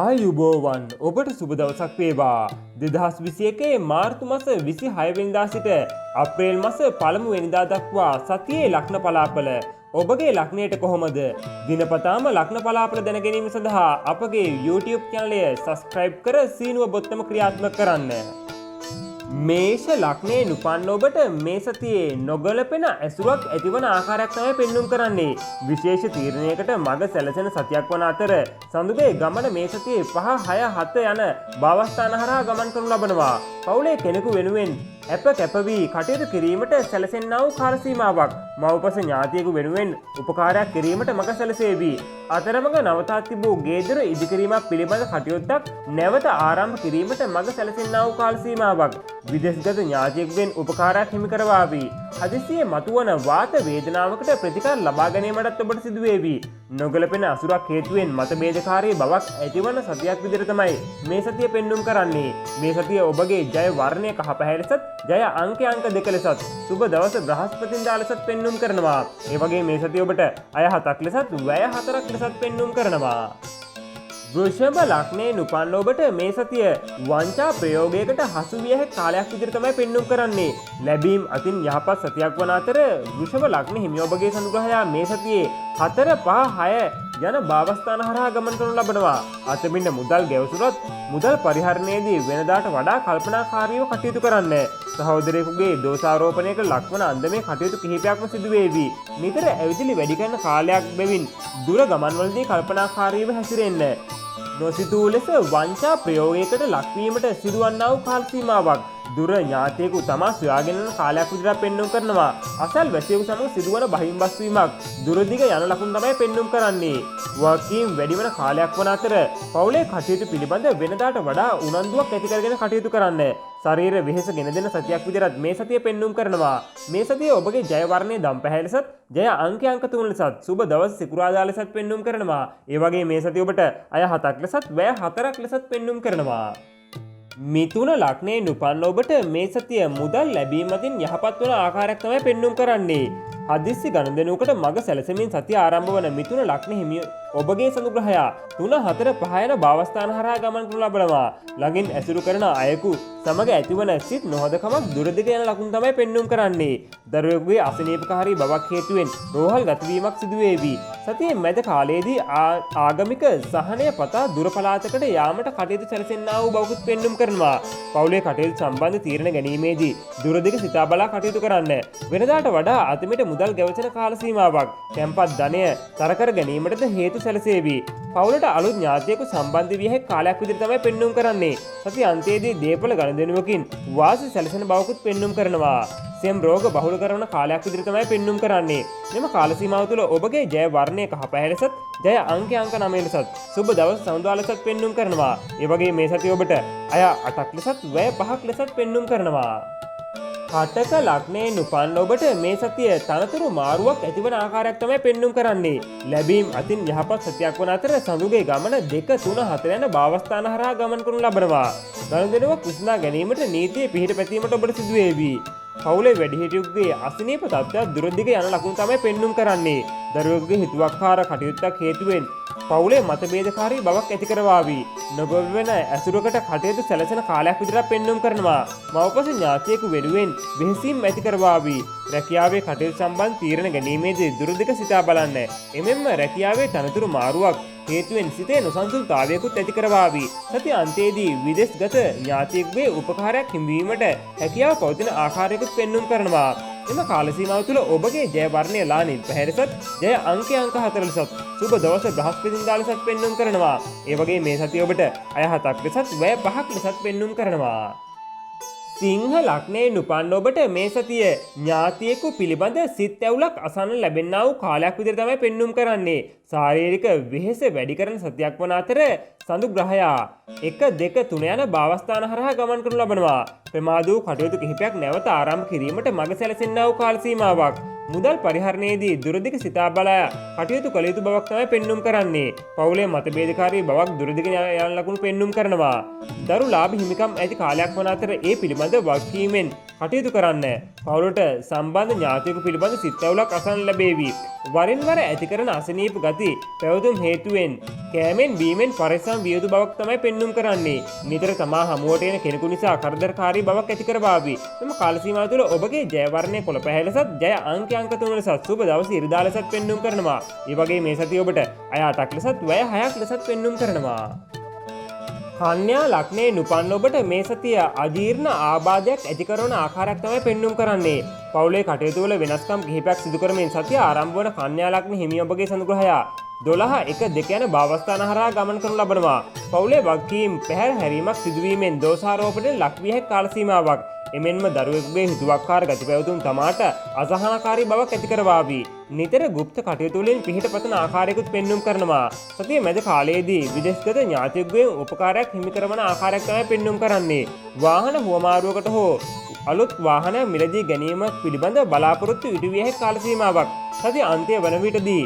ආයුබෝවන් ඔබට සුබ දවසක් වේවා. 2021 මාර්තු මාස 26 වෙනිදා සිට අප්‍රේල් මාස පළමු වෙනිදා දක්වා සතියේ ලග්න පලාපල ඔබගේ ලග්නයට කොහොමද? දිනපතාම ලග්න පලාපල දැන ගැනීම සඳහා අපගේ YouTube channel එක subscribe කර සීනුව බොත්තම ක්‍රියාත්මක කරන්න. මේෂ ලග්නයේ උපන්න ඔබට මේ සතියේ නොගැලපෙන ඇසුරක් ඇතිවන ආකාරයක් තමයි පෙන්눔 කරන්නේ. විශේෂ තීරණයකට මඟ සැලසෙන සතියක් වන අතර සඳුගේ ගමන මේ සතියේ 5, 6, 7 යන භාවස්ථාන හරහා ගමන් කරනු ලබනවා. පවුලේ කෙනෙකු වෙනුවෙන් කැප වී කටයුතු කිරීමට සැලසෙන්නා වූ කාල සීමාවක් මව්පස ඥාතියෙකු වෙනුවෙන් උපකාරයක් කිරීමට මඟ සැලසේවි. අතරමඟ නවතා තිබූ ගේදොර ඉදිකිරීමක් පිළිබඳ කටයුත්තක් නැවත ආරම්භ කිරීමට මඟ සැලසෙන්නා වූ කාල සීමාවක් විදේශගත ඥාතියෙකුගෙන් උපකාරයක් හිමි කරවාවි. හදිසියේ මතුවන වාත වේදනාවකට ප්‍රතිකාර ලබා ගැනීමටත් ඔබට සිදුවේවි. නොගැලපෙන අසුරක් හේතුවෙන් මතභේදකාරී බවක් ඇතිවන සතියක් විදිහට තමයි මේ සතිය පෙන්눔 කරන්නේ. මේ සතිය ඔබගේ ජය වර්ණය කහ පැහැ ලෙසත් ජය අංක 2 ලෙසත් සුබ දවස බ්‍රහස්පතින්දා ලෙසත් පෙන්눔 කරනවා. ඒ වගේ මේ සතිය ඔබට අය 7ක් ලෙසත් වැය 4ක් ලෙසත් පෙන්눔 කරනවා. වෘෂභ ලග්නයේ උපන්න ඔබට මේ සතිය වංචා ප්‍රයෝගයකට හසු විය හැකි කාලයක් විදිහට තමයි පෙන්눔 කරන්නේ. ලැබීම් අතින් යහපත් සතියක් වන අතර වෘෂභ ලග්න හිමි ඔබගේ සනුග්‍රහයා මේ සතියේ 4, 5, 6 යන භාවස්ථාන හරහා ගමන් කරනු ලබනවා. අතමින් මුදල් ගැවසුනොත් මුදල් පරිහරණයේදී වෙනදාට වඩා කල්පනාකාරීව කටයුතු කරන්න. සහෝදරයෙකුගේ දෝෂාරෝපණයකට ලක්වන අන්දමේ කටයුතු කිහිපයක්ම සිදු වේවි. නිතර ඇවිදිලි වැඩි කරන කාලයක් බැවින් දුර ගමන්වලදී කල්පනාකාරීව හැසිරෙන්න. නොසිතූ ලෙස වංචා ප්‍රයෝගයකට ලක්වීමට සිදුවන්නා වූ කාල සීමාවක් දුර ඥාතියෙකු තමා සොයාගෙන යන කාලයක් විදිහට පෙන්눔 කරනවා. අසල් වැසියෙකු සමග සිදුවන බහින්බස් වීමක් දුරදිග යන ලකුණු තමයි පෙන්눔 කරන්නේ. වර්කීම් වැඩිවන කාලයක් වන අතර පවුලේ කටයුතු පිළිබඳ වෙනදාට වඩා උනන්දුවක් ඇති කරගෙන කටයුතු කරන්න. ශරීර වෙහෙස ගෙන දෙන සතියක් විදිහට මේ සතිය පෙන්눔 කරනවා. මේ සතිය ඔබගේ ජය වර්ණයේ දම් පැහැ ලෙසත් ජය අංක 3 ලෙසත් සුබ දවස් සිකුරාදා ලෙසත් පෙන්눔 කරනවා. ඒ වගේ මේ සතිය ඔබට අය 7ක් ලෙසත් වැය 4ක් ලෙසත් පෙන්눔 කරනවා. මිථුන ලග්නයේ උපන්න ඔබට මේ සතිය මුදල් ලැබීම අතින් යහපත් වන ආකාරයක් තමයි පෙන්눔 කරන්නේ. හදිස්සි ගනුදෙනුවකට මඟ සැලසෙමින් සතිය ආරම්භ වන මිථුන ලග්න හිමි ඔබගේ සනුග්‍රහයා 3, 4, 5 යන භාවස්ථාන හරහා ගමන් කරනු ලබනවා. ළඟින් ඇසුරු කරන අයෙකු සමග ඇතිවන සිත් නොහදකමක් දුරදිග යන ලකුණු තමයි පෙන්눔 කරන්නේ. දරුවෙකුගේ අසනීපකාරී බවක් හේතුවෙන් රෝහල් ගතවීමක් සිදු වේවි. සතියේ මැද කාලයේදී ආගමික සහනය පතා දුර පළාතකට යාමට කටයුතු සැලසෙන්නා වූ බවකුත් පෙන්눔 කරනවා. පවුලේ කටයුතු සම්බන්ධ තීරණ ගැනීමේදී දුරදිග සිතා බලා කටයුතු කරන්න. වෙනදාට වඩා අතමිට මුදල් ගැවසෙන කාල සීමාවක් තැන්පත් ධනය තර කර ගැනීමටද හේතු සැලසේවි. පවුලට අලුත් ඥාතියෙකු සම්බන්ධ විය හැකි කාලයක් විදිහට තමයි පෙන්눔 කරන්නේ. සති අන්තයේදී දේපල ගනුදෙනුවකින් වාසි සැලසෙන බවකුත් පෙන්눔 කරනවා. සෙම් රෝග බහුල කරන කාලයක් විදිහට තමයි පෙන්눔 කරන්නේ. මෙම කාල සීමාව තුළ ඔබගේ ජය වර්ණය කහ පැහැ ලෙසත් ජය අංක 9 ලෙසත් සුබ දවස් සඳුදා ලෙසත් පෙන්눔 කරනවා. ඒ වගේ මේ සතිය ඔබට අය 8ක් ලෙසත් වැය 5ක් ලෙසත් පෙන්눔 කරනවා. කටක ලග්නයේ උපන්න ඔබට මේ සතිය තනතුරු මාරුවක් ඇතිවන ආකාරයක් තමයි පෙන්눔 කරන්නේ. ලැබීම් අතින් යහපත් සතියක් වන අතර සඳුගේ ගමන 2, 3, 4 යන භාවස්ථාන හරහා ගමන් කරනු ලබනවා. ගනුදෙනුවක් විසඳා ගැනීමට නීතිය පිහිට පැතීමට ඔබට සිදු වේවි. පවුලේ වැඩිහිටියෙකුගේ අසනීප තත්ත්වයක් දුරදිග යන ලකුණු තමයි පෙන්눔 කරන්නේ. දරුවෙකුගේ හිතුවක්කාර කටයුත්තක් හේතුවෙන් පවුලේ මතභේදකාරී බවක් ඇති කරවාවි. නොගොබවෙන ඇසුරකට කටයුතු සැලසෙන කාලයක් විදිහට පෙන්눔 කරනවා. මව්පස ඥාතියෙකු වෙනුවෙන් වෙහෙසීම් ඇති කරවාවි. රැකියාවේ කටයුතු සම්බන්ධ තීරණ ගැනීමේදී දුරදිග සිතා බලන්න. එමෙන්ම රැකියාවේ තනතුරු මාරුවක් හේතුවෙන් සිතේ නොසන්සුන්තාවයකුත් ඇති කරවාවි. සති අන්තයේදී විදේශගත ඥාතියෙකුගේ උපකාරයක් හිමිවීමට හැකියාව පවතින ආකාරයකුත් පෙන්눔 කරනවා. එම කාල සීමාව තුළ ඔබගේ ජය වර්ණය ලා නිල් පැහැ ලෙසත් ජය අංක 4 ලෙසත් සුබ දවස බ්‍රහස්පතින්දා ලෙසත් පෙන්눔 කරනවා. ඒ වගේ මේ සතිය ඔබට අය 7ක් ලෙසත් වැය 5ක් ලෙසත් පෙන්눔 කරනවා. සිංහ ලග්නයේ උපන්න ඔබට මේ සතිය ඥාතියෙකු පිළිබඳ සිත් ඇවුලක් අසන්න ලැබෙන්නා වූ කාලයක් විදිහට තමයි පෙන්눔 කරන්නේ. ශාරීරික වෙහෙස වැඩි කරන සතියක් වන අතර සඳුග්‍රහයා 1, 2, 3 යන භාවස්ථාන හරහා ගමන් කරනු ලබනවා. ප්‍රමාද වූ කටයුතු කිහිපයක් නැවත ආරම්භ කිරීමට මඟ සැලසෙන්නා වූ කාල සීමාවක් මුදල් පරිහරණයේදී දුරදිග සිතා බලා කටයුතු කළ යුතු බවක් තමයි පෙන්눔 කරන්නේ. පවුලේ මතභේදකාරී බවක් දුරදිග යන ලකුණු පෙන්눔 කරනවා. දරු ලාභ හිමිකම් ඇති කාලයක් වන අතර ඒ පිළිබඳ වගකීමෙන් කටයුතු කරන්න. පවුලට සම්බන්ධ ඥාතියෙකු පිළිබඳ සිත්ඇවුලක් අසන්න ලැබේවි. වරින් වර ඇති කරන අසනීප ගති පැවතුම් හේතුවෙන් කෑමෙන් බීමෙන් පරිස්සම් විය යුතු බවක් තමයි පෙන්눔 කරන්නේ. නිතර තමා හමුවට එන කෙනෙකු නිසා කරදරකාරී බවක් ඇති කරවාවි. මෙම කාල සීමාව තුළ ඔබගේ ජය වර්ණය කොළ පැහැ ලෙසත් ජය අංක 3 ලෙසත් සුබ දවස ඉරිදා ලෙසත් පෙන්눔 කරනවා. ඒ වගේ මේ සතිය ඔබට අය 8ක් ලෙසත් වැය 6ක් ලෙසත් පෙන්눔 කරනවා. කන්‍යා ලග්නයේ නුපන් ඔබට මේ සතිය අජීර්ණ ආබාධයක් ඇති කරන ආකාරයක් තමයි පෙන්눔 කරන්නේ. පවුලේ කටයුතු වල වෙනස්කම් කිහිපයක් සිදු කරමින් සතිය ආරම්භ වන කන්‍යා ලග්න හිමි ඔබගේ සඳුග්‍රහය 12 1 2 යන භාවස්ථාන හරහා ගමන් කරනු ලබනවා. පවුලේ වගකීම් පැහැර හැරීමක් සිදුවීමෙන් දෝෂාරෝපණයට ලක්විය හැකි කාල සීමාවක්. එමෙන්ම දරුවෙකුගේ හිතුවක්කාර ගති පැවතුම් තමාට අසහනකාරී බවක් ඇති කරවාවි. නිතර গুপ্ত කටයුතු වලින් පිහිට පතන ආකාරයකුත් පෙන්눔 කරනවා. සතිය මැද කාලයේදී විදේශගත ඥාතියෙකුගේ උපකාරයක් හිමි කරන ආකාරයක් තමයි පෙන්눔 කරන්නේ. වාහන හුවමාරුවකට හෝ අලුත් වාහන මිලදී ගැනීම පිළිබඳ බලාපොරොත්තු ඉටු විය හැකි කාල සීමාවක්. සතිය අන්තය වන විටදී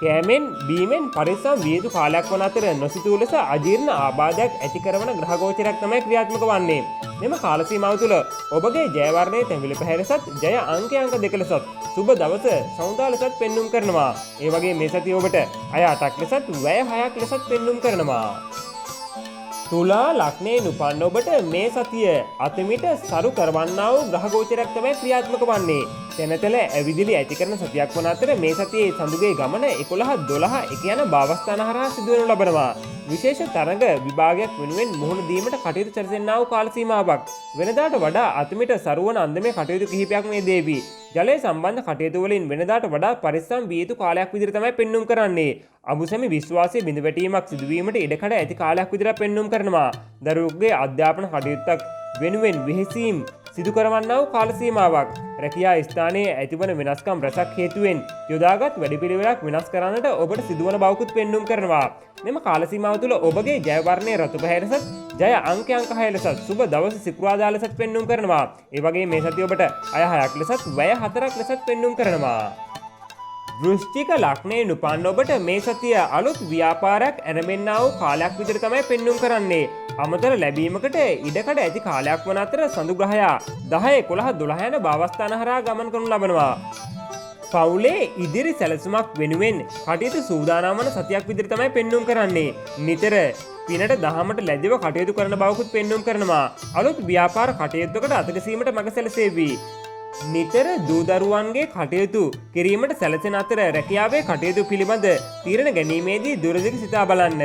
කෑමෙන් බීමෙන් පරිස්සම් විය යුතු කාලයක් වන අතර නොසිතූ ලෙස අජීර්ණ ආබාධයක් ඇති කරන ග්‍රහ ගෝචරයක් තමයි ක්‍රියාත්මක වන්නේ. මෙම කාල සීමාව තුළ ඔබගේ ජය වර්ණයේ තැඹිලි පැහැ ලෙසත් ජය අංක 2 ලෙසත් සුබ දවස සමුදා ලෙසත් පෙන්눔 කරනවා. ඒ වගේ මේ සතිය ඔබට අය 8ක් ලෙසත් වැය 6ක් ලෙසත් පෙන්눔 කරනවා. තුලා ලග්නයේ නුපන් ඔබට මේ සතිය අතමිට සරු කරවන්නා වූ ග්‍රහ ගෝචරයක් තමයි ක්‍රියාත්මක වන්නේ. තැනතල ඇවිදිලි ඇති කරන සතියක් වන අතර මේ සතියේ සඳුගේ ගමන 11 12 1 යන භාවස්ථාන හරහා සිදුවනු ලබනවා. විශේෂ තරඟ විභාගයක් වෙනුවෙන් මුහුණ දීමට කටයුතු සැරසෙන්නා වූ කාල සීමාවක්. වෙනදාට වඩා අතමිට සරුවන අන්දමේ කටයුතු කිහිපයක් මේ දේවි. ජලය සම්බන්ධ කටයුතු වලින් වෙනදාට වඩා පරිස්සම් විය යුතු කාලයක් විදිහට තමයි පෙන්눔 කරන්නේ. අමුසැමි විශ්වාසයේ බිඳ වැටීමක් සිදුවීමට ඉඩකඩ ඇති කාලයක් විදිහට පෙන්눔 කරනවා. දරුවෙකුගේ අධ්‍යාපන කටයුත්තක් වෙනුවෙන් වෙහෙසීම් සිදු කරවන්නා වූ කාල සීමාවක්. රැකියා ස්ථානයේ ඇතිවන වෙනස්කම් රැසක් හේතුවෙන් යොදාගත් වැඩපිළිවෙලක් වෙනස් කරන්නට ඔබට සිදුවන බවකුත් පෙන්눔 කරනවා. මෙම කාල සීමාව තුළ ඔබගේ ජය වර්ණයේ රතු පැහැ ලෙසත් ජය අංක 6 ලෙසත් සුබ දවස සිකුරාදා ලෙසත් පෙන්눔 කරනවා. ඒ වගේ මේ සතිය ඔබට අය 6ක් ලෙසත් වැය 4ක් ලෙසත් පෙන්눔 කරනවා. වෘශ්චික ලග්නයේ නුපන් ඔබට මේ සතිය අලුත් ව්‍යාපාරයක් ඇරඹෙන්නා වූ කාලයක් විදිහට තමයි පෙන්눔 කරන්නේ. අමතර ලැබීමකට ඉඩකඩ ඇති කාලයක් වන අතර සඳුග්‍රහය 10 11 12 යන භාවස්ථාන හරහා ගමන් කරනු ලබනවා. පවුලේ ඉදිරි සැලසුමක් වෙනුවෙන් කටයුතු සූදානම් වන සතියක් විදිහට තමයි පෙන්눔 කරන්නේ. නිතර පිනට දහමට ලැබිව කටයුතු කරන බවකුත් පෙන්눔 කරනවා. අලුත් ව්‍යාපාර කටයුත්තකට අතගැසීමට මඟ සැලසේවි. නිතර දූදරුවන්ගේ කටයුතු කිරීමට සැලසෙන අතර රැකියාවේ කටයුතු පිළිබඳ තීරණ ගැනීමේදී දුරදිග සිතා බලන්න.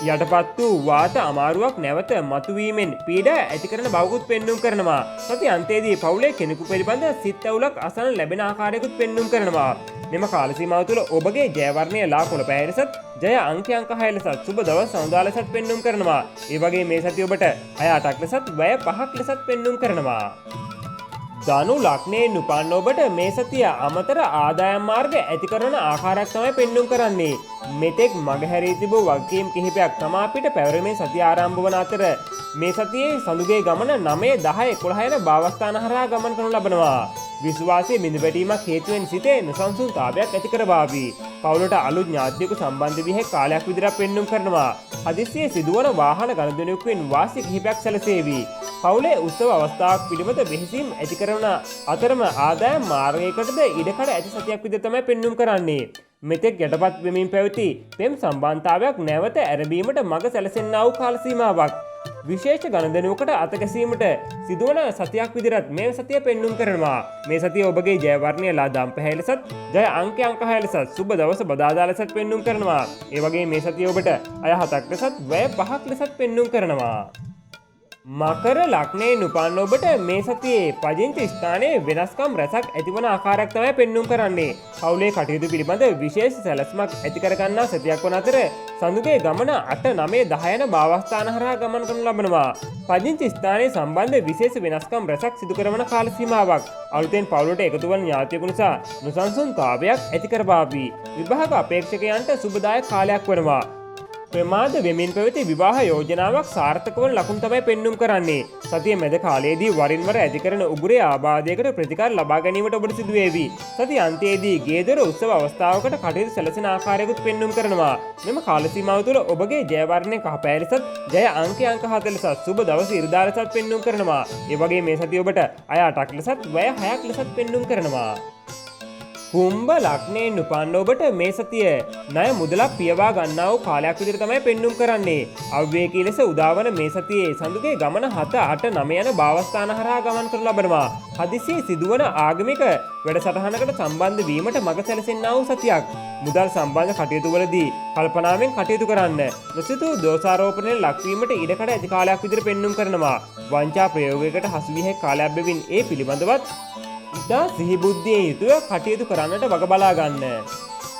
යටපත් වූ වාත අමාරුවක් නැවත මතුවීමෙන් පීඩා ඇති කරන බවකුත් පෙන්눔 කරනවා. සති අන්තයේදී පවුලේ කෙනෙකු පිළිබඳ සිත් ඇවුලක් අසන ලැබෙන ආකාරයකුත් පෙන්눔 කරනවා. මෙම කාල සීමාව තුළ ඔබගේ ජය වර්ණය ලා කොළ පැහැ ලෙසත් ජය අංක 6 ලෙසත් සුබ දවස් සමුදා ලෙසත් පෙන්눔 කරනවා. ඒ වගේ මේ සතිය ඔබට අය 8ක් ලෙසත් වැය 5ක් ලෙසත් පෙන්눔 කරනවා. ධනු ලග්නයේ නුපන් ඔබට මේ සතිය අමතර ආදායම් මාර්ග ඇති කරන ආකාරයක් තමයි පෙන්눔 කරන්නේ. මෙතෙක් මගහැරී තිබූ වගකීම් කිහිපයක් තමා පිට පැවරීමේ සතිය ආරම්භ වන අතර මේ සතියේ සඳුගේ ගමන 9 10 11 යන භාවස්ථාන හරහා ගමන් කරනු ලබනවා. විශ්වාසයේ බිඳ වැටීමක් හේතුවෙන් සිතේ නොසන්සුන්තාවයක් ඇති කරවාවි. පවුලට අලුත් ඥාතියෙකු සම්බන්ධ වී කාලයක් විදිහට පෙන්눔 කරනවා. හදිස්සියේ සිදුවන වාහන ගනුදෙනුවකින් වාසි කිහිපයක් සැලසේවි. පවුලේ උත්සව අවස්ථාවක් පිළිබඳ වෙහෙසීම් ඇති කරන අතරම ආදායම් මාර්ගයකටද ඉඩකඩ ඇති සතියක් විදිහට තමයි පෙන්눔 කරන්නේ. මෙතෙක් යටපත් වෙමින් පැවති පෙම් සම්බන්ධතාවයක් නැවත ඇරඹීමට මඟ සැලසෙන්නා වූ කාල සීමාවක්. විශේෂ ගණදෙනුවකට අතගැසීමට සිදුවන සතියක් විදිහට මේ සතිය පෙන්눔 කරනවා. මේ සතිය ඔබගේ ජය වර්ණය ලා දම් පැහැ ලෙසත් ජය අංක 6 ලෙසත් සුබ දවස බදාදා ලෙසත් පෙන්눔 කරනවා. ඒ වගේ මේ සතිය ඔබට අය 7ක් ලෙසත් වැය 5ක් ලෙසත් පෙන්눔 කරනවා. මකර ලග්නයේ නුපන් ඔබට මේ සතියේ පදිංචි ස්ථානයේ වෙනස්කම් රැසක් ඇතිවන ආකාරයක් තමයි පෙන්눔 කරන්නේ. පවුලේ කටයුතු පිළිබඳ විශේෂ සැලැස්මක් ඇති කරගන්නා සතියක් වන අතර සඳුගේ ගමන 8 9 10 යන භාවස්ථාන හරහා ගමන් කරනු ලබනවා. පදිංචි ස්ථානයේ සම්බන්ධ විශේෂ වෙනස්කම් රැසක් සිදු කරන කාල සීමාවක්. අලුතෙන් පවුලට එකතු වන ඥාතියෙකු නිසා නොසන්සුන්තාවයක් ඇති කරවාවි. විභාග අපේක්ෂකයන්ට සුබදායක කාලයක් වෙනවා. ප්‍රමාද වෙමින් පැවති විවාහ යෝජනාවක් සාර්ථක වන ලකුණු තමයි පෙන්눔 කරන්නේ. සතිය මැද කාලයේදී වරින් වර ඇති කරන උගුරේ ආබාධයකට ප්‍රතිකාර ලබා ගැනීමට ඔබට සිදු වේවි. සතිය අන්තයේදී ගේදොර උත්සව අවස්ථාවකට කටයුතු සැලසෙන ආකාරයකුත් පෙන්눔 කරනවා. මෙම කාල සීමාව තුළ ඔබගේ ජය වර්ණය කහ පැහැ ලෙසත් ජය අංක 4 ලෙසත් සුබ දවස ඉරිදා ලෙසත් පෙන්눔 කරනවා. ඒ වගේ මේ සතිය ඔබට අය 8ක් ලෙසත් වැය 6ක් ලෙසත් පෙන්눔 කරනවා. කුම්භ ලග්නයෙන් උපන්න ඔබට මේ සතිය ණය මුදලක් පියවා ගන්නා වූ කාලයක් විදිහට තමයි පෙන්눔 කරන්නේ. අව්වේකී ලෙස උදාවන මේ සතියේ සඳුගේ ගමන 7, 8, 9 යන භාවස්ථාන හරහා ගමන් කරනු ලබනවා. හදිසියේ සිදුවන ආගමික වැඩසටහනකට සම්බන්ධ වීමට මඟ සැලසෙන්නා වූ සතියක්. මුදල් සම්බන්ධ කටයුතු වලදී කල්පනාවෙන් කටයුතු කරන්න. නොසිතූ දෝෂාරෝපණයට ලක්වීමට ඉඩකඩ ඇති කාලයක් විදිහට පෙන්눔 කරනවා. වංචා ප්‍රයෝගයකට හසු විය හැකි කාලයක් බැවින් ඒ පිළිබඳවත් ඉතා සිහිබුද්ධියෙන් යුතුව කටයුතු කරන්නට වග බලා ගන්න.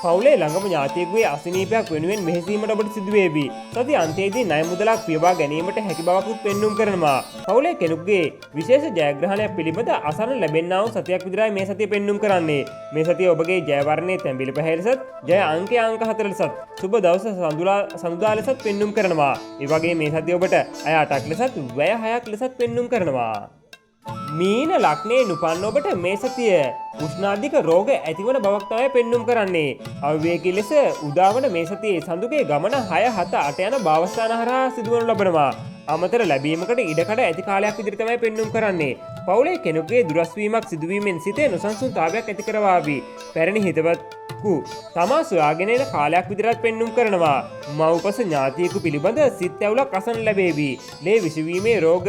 පවුලේ ළඟම ඥාතියෙකුගේ අසනීපයක් වෙනුවෙන් මෙහෙසීමට ඔබට සිදු වේවි. සති අන්තයේදී ණය මුදලක් පියවා ගැනීමට හැකි බවකුත් පෙන්눔 කරනවා. පවුලේ කෙනෙකුගේ විශේෂ ජයග්‍රහණයක් පිළිබඳ අසන්න ලැබෙන්නා වූ සතියක් විතරයි මේ සතිය පෙන්눔 කරන්නේ. මේ සතිය ඔබගේ ජය වර්ණයේ තැඹිලි පැහැ ලෙසත් ජය අංක 4 ලෙසත් සුබ දවස සඳුදා ලෙසත් පෙන්눔 කරනවා. ඒ වගේ මේ සතිය ඔබට අය 8ක් ලෙසත් වැය 6ක් ලෙසත් පෙන්눔 කරනවා. මීන ලග්නයෙන් උපන්න ඔබට මේ සතිය උෂ්ණාධික රෝග ඇතිවන බවක් තමයි පෙන්눔 කරන්නේ. අව්වේකී ලෙස උදාවන මේ සතියේ සඳුගේ ගමන 6, 7, 8 යන භාවස්ථාන හරහා සිදුවනු ලබනවා. අමතර ලැබීමකට ඉඩකඩ ඇති කාලයක් විදිහට තමයි පෙන්눔 කරන්නේ. පවුලේ කෙනෙකුගේ දුරස් වීමක් සිදුවීමෙන් සිතේ නොසන්සුන්තාවයක් ඇති කරවාවි. පැරණි හිතවත්කු තමා සොයාගෙන එන කාලයක් විදිහට පෙන්눔 කරනවා. මව්පස ඥාතියෙකු පිළිබඳ සිත් ඇවුලක් අසන්න ලැබේවි. ලේ විසවීමේ රෝග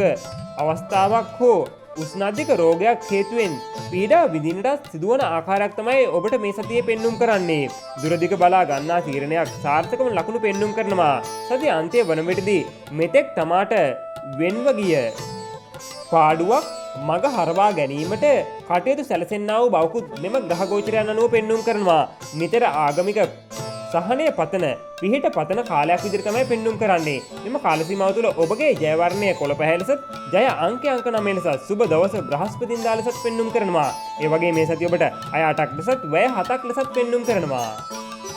අවස්ථාවක් හෝ උෂ්ණාධික රෝගයක් හේතුවෙන් පීඩා විඳින්නට සිදුවන ආකාරයක් තමයි ඔබට මේ සතියේ පෙන්눔 කරන්නේ. දුරදිග බලා ගන්නා තීරණයක් සාර්ථකව ලකුණු පෙන්눔 කරනවා. සතිය අන්තය වන විටදී මෙතෙක් තමාට වෙන්ව ගිය පාඩුවක් මග හරවා ගැනීමට කටයුතු සැලසෙන්නා වූ බවකුත් මෙම ග්‍රහ ගෝචරයන් අනුව පෙන්눔 කරනවා. නිතර ආගමික සහනය පතන පිහිට පතන කාලයක් විදිහට තමයි පෙන්눔 කරන්නේ. මෙම කාල සීමාව තුළ ඔබගේ ජය වර්ණය කොළ පැහැ ලෙසත් ජය අංක 9 ලෙසත් සුබ දවස බ්‍රහස්පතින්දා ලෙසත් පෙන්눔 කරනවා. ඒ වගේ මේ සතිය ඔබට අය 8ක් ලෙසත් වැය 7ක් ලෙසත් පෙන්눔 කරනවා.